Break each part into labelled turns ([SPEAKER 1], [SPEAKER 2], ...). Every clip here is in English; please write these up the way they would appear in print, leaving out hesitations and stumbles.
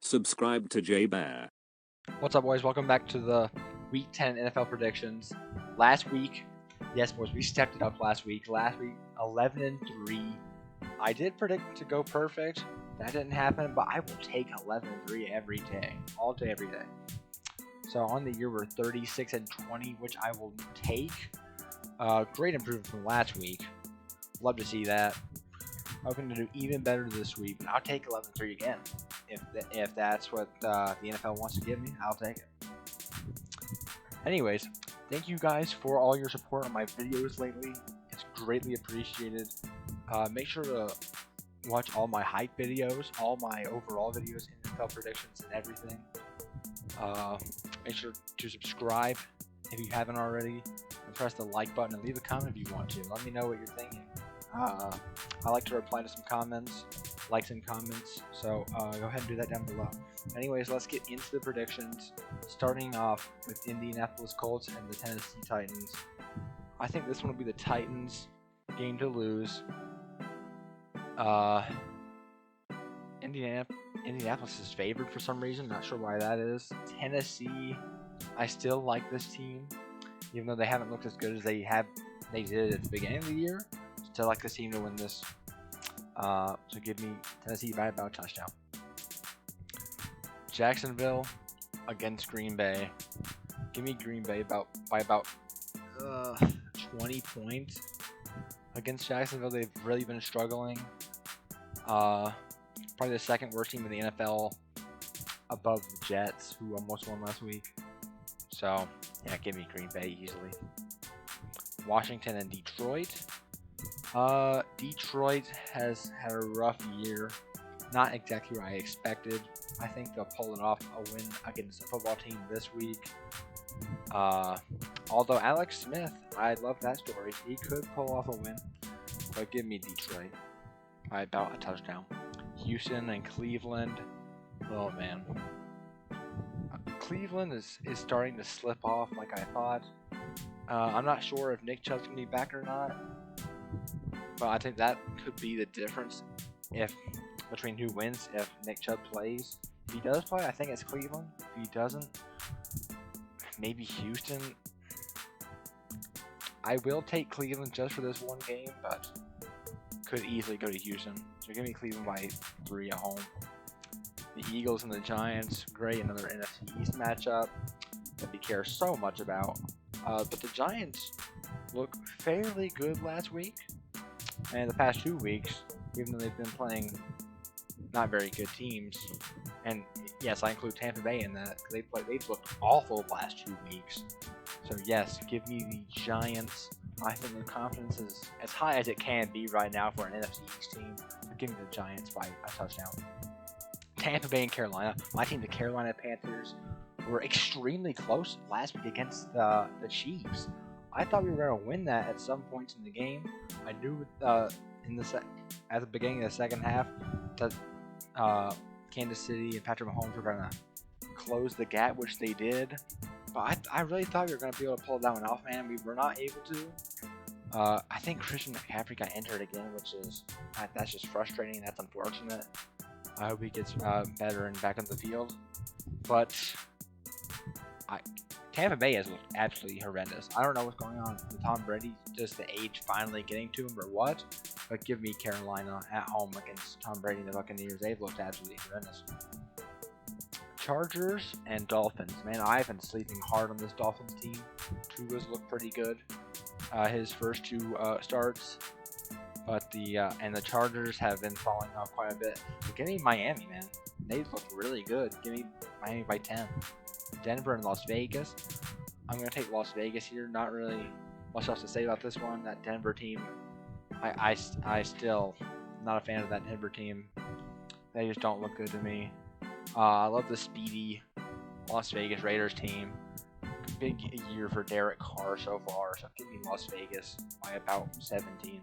[SPEAKER 1] Subscribe to J Bear.
[SPEAKER 2] What's up, boys? Welcome back to the Week 10 NFL predictions. Last week, yes, boys, we stepped it up last week. 11-3. I did predict to go perfect. That didn't happen, but I will take 11-3 every day, all day, every day. So on the year, we're 36-20, which I will take. Great improvement from last week. Love to see that. Hoping to do even better this week, but I'll take 11-3 again. If that's what the NFL wants to give me, I'll take it. Anyways, thank you guys for all your support on my videos lately. It's greatly appreciated. Make sure to watch all my hype videos, all my overall videos, NFL predictions, and everything. Make sure to subscribe if you haven't already, and press the like button and leave a comment if you want to. Let me know what you're thinking. I like to reply to some comments, likes and comments, so go ahead and do that down below. Anyways, let's get into the predictions, starting off with Indianapolis Colts and the Tennessee Titans. I think this one will be the Titans' game to lose. Indianapolis is favored for some reason, not sure why that is. Tennessee, I still like this team, even though they haven't looked as good as they did at the beginning of the year. Still like this team to win this. So give me Tennessee by about a touchdown. Jacksonville against Green Bay. Give me Green Bay by about 20 points. Against Jacksonville, they've really been struggling. Probably the second worst team in the NFL, above the Jets, who almost won last week. So yeah, give me Green Bay easily. Washington and Detroit. Detroit has had a rough year. Not exactly what I expected. I think they'll pull it off a win against a football team this week. Although Alex Smith, I love that story. He could pull off a win. But give me Detroit by about a touchdown. Houston and Cleveland. Oh man. Cleveland is starting to slip off like I thought. I'm not sure if Nick Chubb's going to be back or not. But I think that could be the difference between who wins if Nick Chubb plays. If he does play, I think it's Cleveland. If he doesn't, maybe Houston. I will take Cleveland just for this one game, but could easily go to Houston. So give me Cleveland by 3 at home. The Eagles and the Giants, great, another NFC East matchup that we care so much about. But the Giants look fairly good last week. And the past 2 weeks, even though they've been playing not very good teams, and yes, I include Tampa Bay in that, they've looked awful the last 2 weeks. So yes, give me the Giants. I think their confidence is as high as it can be right now for an NFC East team. So give me the Giants by a touchdown. Tampa Bay and Carolina. My team, the Carolina Panthers, were extremely close last week against the Chiefs. I thought we were going to win that at some points in the game. I knew at the beginning of the second half that Kansas City and Patrick Mahomes were going to close the gap, which they did. But I really thought we were going to be able to pull that one off, man. We were not able to. I think Christian McCaffrey got injured again, which is that's just frustrating. That's unfortunate. I hope he gets better and back on the field. But Tampa Bay has looked absolutely horrendous. I don't know what's going on with Tom Brady, just the age finally getting to him or what, but give me Carolina at home against Tom Brady and the Buccaneers. They've looked absolutely horrendous. Chargers and Dolphins. Man, I've been sleeping hard on this Dolphins team. Tua's looked pretty good his first 2 starts, but the Chargers have been falling off quite a bit. But give me Miami, man. They've looked really good. Give me Miami by 10. Denver and Las Vegas. I'm going to take Las Vegas here. Not really much else to say about this one. That Denver team, I still not a fan of that Denver team. They just don't look good to me. I love the speedy Las Vegas Raiders team. Big year for Derek Carr so far, so give me Las Vegas by about 17.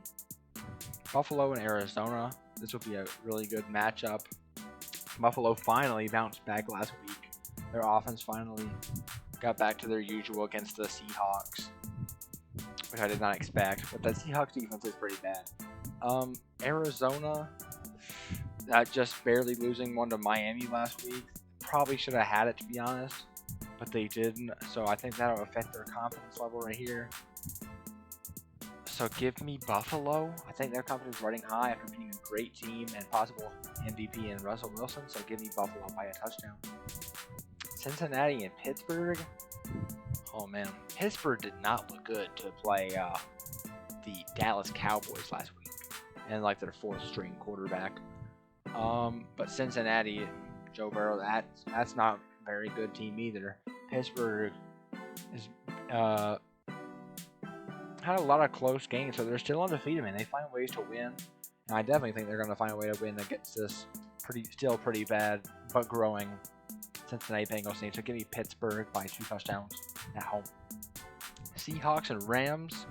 [SPEAKER 2] Buffalo and Arizona. This will be a really good matchup. Buffalo finally bounced back last week. Their offense finally got back to their usual against the Seahawks, which I did not expect. But that Seahawks defense is pretty bad. Arizona, just barely losing one to Miami last week. Probably should have had it, to be honest, but they didn't. So I think that'll affect their confidence level right here. So give me Buffalo. I think their confidence is running high after being a great team and possible MVP in Russell Wilson. So give me Buffalo by a touchdown. Cincinnati and Pittsburgh. Oh man, Pittsburgh did not look good to play the Dallas Cowboys last week, and like their fourth string quarterback. But Cincinnati, Joe Burrow, that's not a very good team either. Pittsburgh is had a lot of close games, so they're still undefeated, man. They find ways to win, and I definitely think they're going to find a way to win against this still pretty bad but growing Cincinnati Bengals team. So give me Pittsburgh by 2 touchdowns at home. Seahawks and Rams,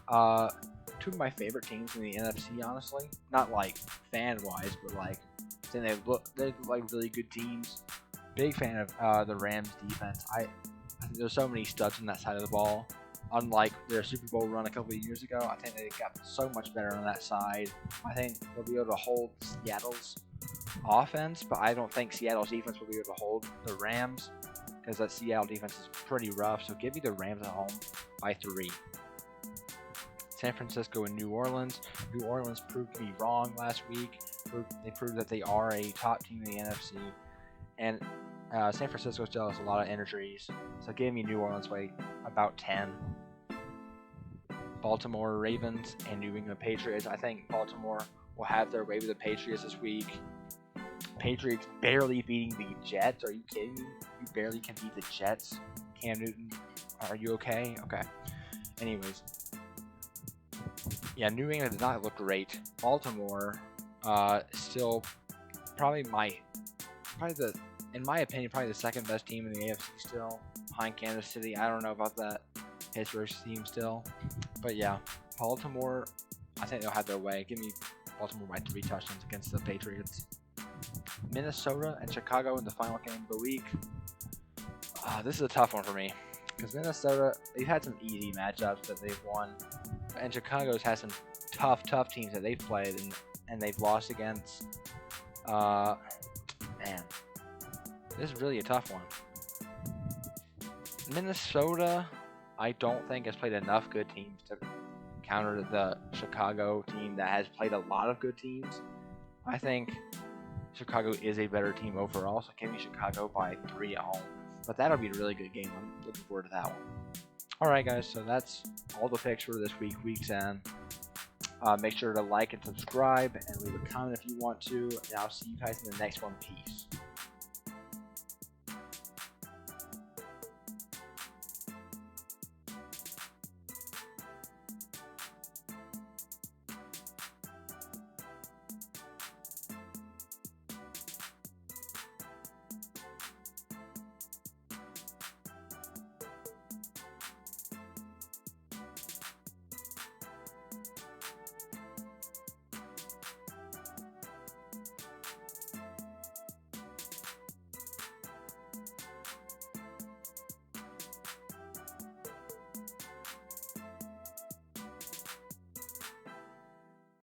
[SPEAKER 2] 2 of my favorite teams in the NFC, honestly. Not like fan-wise, but like I think they look like really good teams. Big fan of the Rams defense. I think there's so many studs on that side of the ball. Unlike their Super Bowl run a couple of years ago, I think they got so much better on that side. I think they'll be able to hold Seattle's offense, but I don't think Seattle's defense will be able to hold the Rams because that Seattle defense is pretty rough. So give me the Rams at home by 3. San Francisco and New Orleans. New Orleans proved me wrong last week. They proved that they are a top team in the NFC. And San Francisco still has a lot of injuries. So give me New Orleans by about 10. Baltimore Ravens and New England Patriots. I think Baltimore will have their way with the Patriots this week. Patriots barely beating the Jets. Are you kidding me? You barely can beat the Jets. Cam Newton, are you okay? Okay. Anyways. Yeah, New England did not look great. Baltimore, still in my opinion, probably the second best team in the AFC still, behind Kansas City. I don't know about that Pittsburgh team still, but yeah, Baltimore, I think they'll have their way. Give me Baltimore by 3 touchdowns against the Patriots. Minnesota and Chicago in the final game of the week. This is a tough one for me because Minnesota, they've had some easy matchups that they've won, and Chicago's had some tough teams that they've played and they've lost against. Man, this is really a tough one. Minnesota, I don't think has played enough good teams to counter the Chicago team that has played a lot of good teams. I think Chicago is a better team overall, so give me Chicago by 3 at home. But that'll be a really good game. I'm looking forward to that one. Alright guys, so that's all the picks for this week, Week 10. Make sure to like and subscribe and leave a comment if you want to, and I'll see you guys in the next one. Peace.